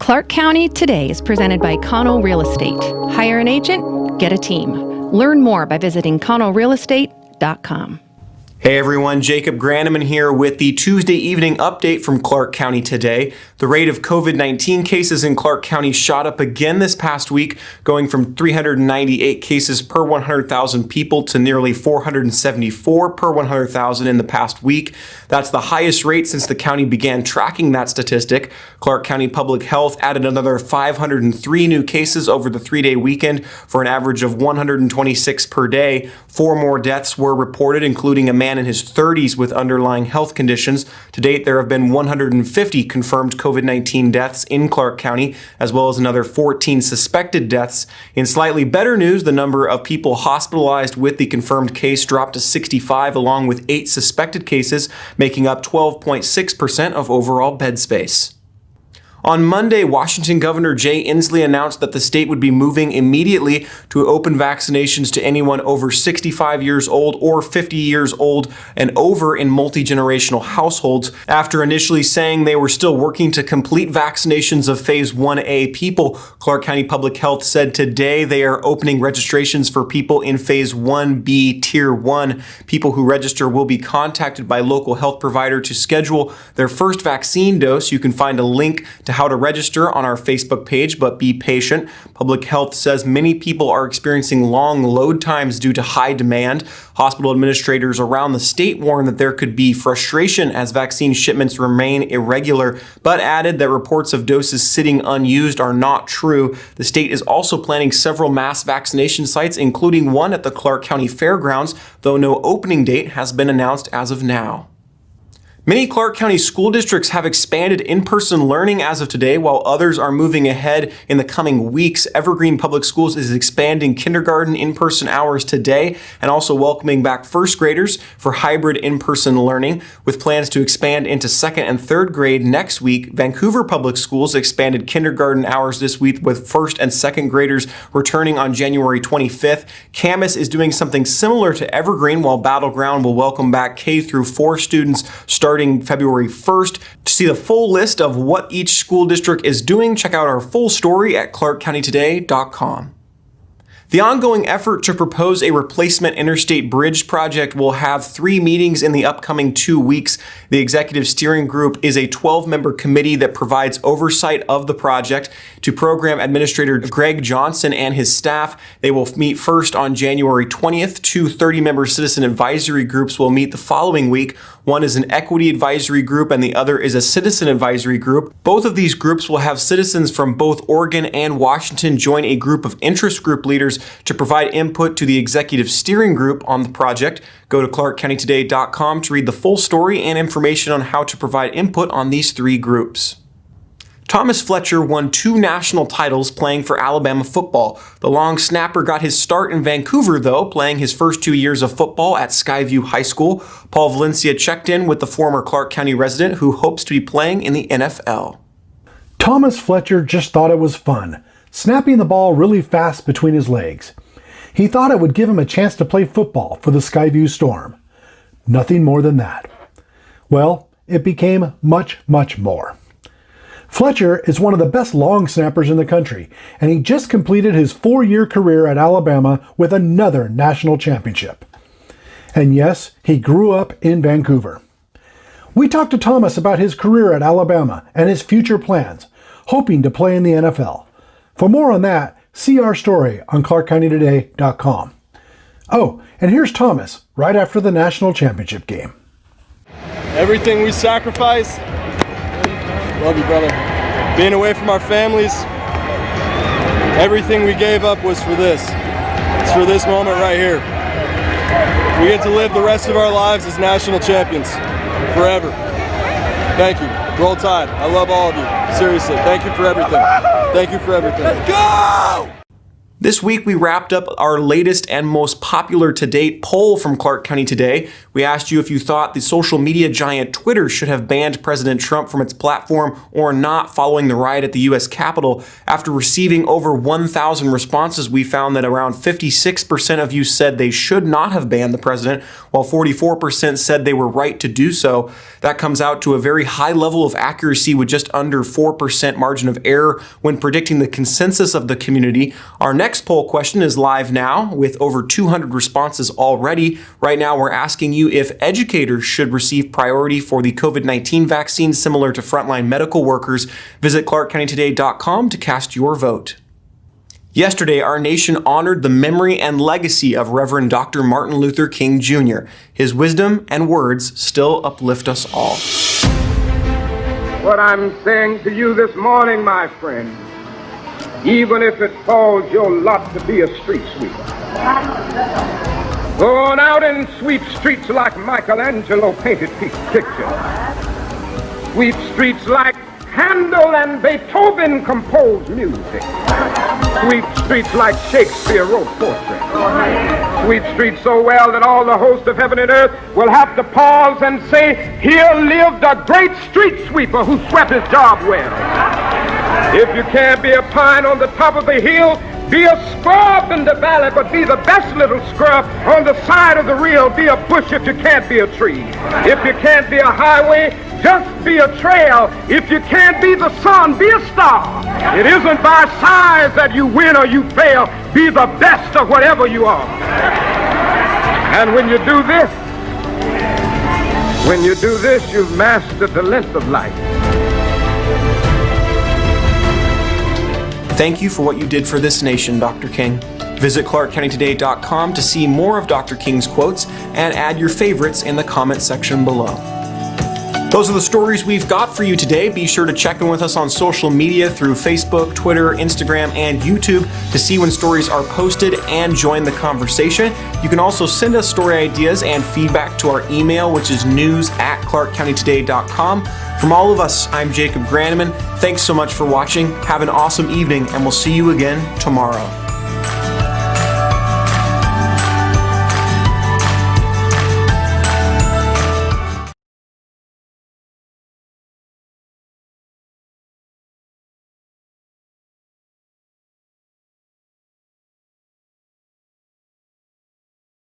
Clark County Today is presented by Connell Real Estate. Hire an agent, get a team. Learn more by visiting connellrealestate.com. Hey everyone, Jacob Granneman here with the Tuesday evening update from Clark County Today. The rate of COVID-19 cases in Clark County shot up again this past week, going from 398 cases per 100,000 people to nearly 474 per 100,000 in the past week. That's the highest rate since the county began tracking that statistic. Clark County Public Health added another 503 new cases over the three-day weekend for an average of 126 per day. 4 more deaths were reported, including a man in his 30s with underlying health conditions. To date, there have been 150 confirmed COVID-19 deaths in Clark County, as well as another 14 suspected deaths. In slightly better news, the number of people hospitalized with the confirmed case dropped to 65, along with 8 suspected cases, making up 12.6% of overall bed space. On Monday, Washington Governor Jay Inslee announced that the state would be moving immediately to open vaccinations to anyone over 65 years old or 50 years old and over in multi-generational households. After initially saying they were still working to complete vaccinations of Phase 1A people, Clark County Public Health said today they are opening registrations for people in Phase 1B Tier 1. People who register will be contacted by local health provider to schedule their first vaccine dose. You can find a link to how to register on our Facebook page, but be patient. Public Health says many people are experiencing long load times due to high demand. Hospital administrators around the state warn that there could be frustration as vaccine shipments remain irregular, but added that reports of doses sitting unused are not true. The state is also planning several mass vaccination sites, including one at the Clark County Fairgrounds, though no opening date has been announced as of now. Many Clark County school districts have expanded in-person learning as of today, while others are moving ahead in the coming weeks. Evergreen Public Schools is expanding kindergarten in-person hours today and also welcoming back first graders for hybrid in-person learning, with plans to expand into second and third grade next week. Vancouver Public Schools expanded kindergarten hours this week, with first and second graders returning on January 25th. Camas is doing something similar to Evergreen, while Battleground will welcome back K through 4 students starting February 1st. To see the full list of what each school district is doing, check out our full story at clarkcountytoday.com. The ongoing effort to propose a replacement interstate bridge project will have 3 meetings in the upcoming 2 weeks. The executive steering group is a 12-member committee that provides oversight of the project to Program Administrator Greg Johnson and his staff. They will meet first on January 20th. 2 30-member citizen advisory groups will meet the following week. One is an equity advisory group and the other is a citizen advisory group. Both of these groups will have citizens from both Oregon and Washington join a group of interest group leaders to provide input to the executive steering group on the project. Go to clarkcountytoday.com to read the full story and information on how to provide input on these 3 groups. Thomas Fletcher won 2 national titles playing for Alabama football. The long snapper got his start in Vancouver, though, playing his first 2 years of football at Skyview High School. Paul Valencia checked in with the former Clark County resident who hopes to be playing in the NFL. Thomas Fletcher just thought it was fun, snapping the ball really fast between his legs. He thought it would give him a chance to play football for the Skyview Storm. Nothing more than that. Well, it became much, much more. Fletcher is one of the best long snappers in the country, and he just completed his 4-year career at Alabama with another national championship. And yes, he grew up in Vancouver. We talked to Thomas about his career at Alabama and his future plans, hoping to play in the NFL. For more on that, see our story on clarkcountytoday.com. Oh, and here's Thomas right after the national championship game. Everything we sacrificed, love you, brother. Being away from our families, everything we gave up was for this. It's for this moment right here. We get to live the rest of our lives as national champions, forever. Thank you. Roll Tide. I love all of you. Seriously, thank you for everything. Thank you for everything. Let's go! This week, we wrapped up our latest and most popular to date poll from Clark County Today. We asked you if you thought the social media giant Twitter should have banned President Trump from its platform or not following the riot at the U.S. Capitol. After receiving over 1,000 responses, we found that around 56% of you said they should not have banned the president, while 44% said they were right to do so. That comes out to a very high level of accuracy with just under 4% margin of error when predicting the consensus of the community. Our next poll question is live now with over 200 responses already. Right now, we're asking you if educators should receive priority for the COVID-19 vaccine similar to frontline medical workers. Visit clarkcountytoday.com to cast your vote. Yesterday, our nation honored the memory and legacy of Reverend Dr. Martin Luther King Jr. His wisdom and words still uplift us all. What I'm saying to you this morning, my friend, even if it falls your lot to be a street sweeper, go on out and sweep streets like Michelangelo painted pictures. Sweep streets like Handel and Beethoven composed music. Sweep streets like Shakespeare wrote portraits. Sweep streets so well that all the hosts of heaven and earth will have to pause and say, here lived a great street sweeper who swept his job well. If you can't be a pine on the top of the hill, be a scrub in the valley, but be the best little scrub on the side of the reel. Be a bush if you can't be a tree. If you can't be a highway, just be a trail. If you can't be the sun, be a star. It isn't by size that you win or you fail. Be the best of whatever you are. And when you do this, you've mastered the length of life. Thank you for what you did for this nation, Dr. King. Visit clarkcountytoday.com to see more of Dr. King's quotes and add your favorites in the comment section below. Those are the stories we've got for you today. Be sure to check in with us on social media through Facebook, Twitter, Instagram, and YouTube to see when stories are posted and join the conversation. You can also send us story ideas and feedback to our email, which is news@clarkcountytoday.com. From all of us, I'm Jacob Granneman. Thanks so much for watching. Have an awesome evening, and we'll see you again tomorrow.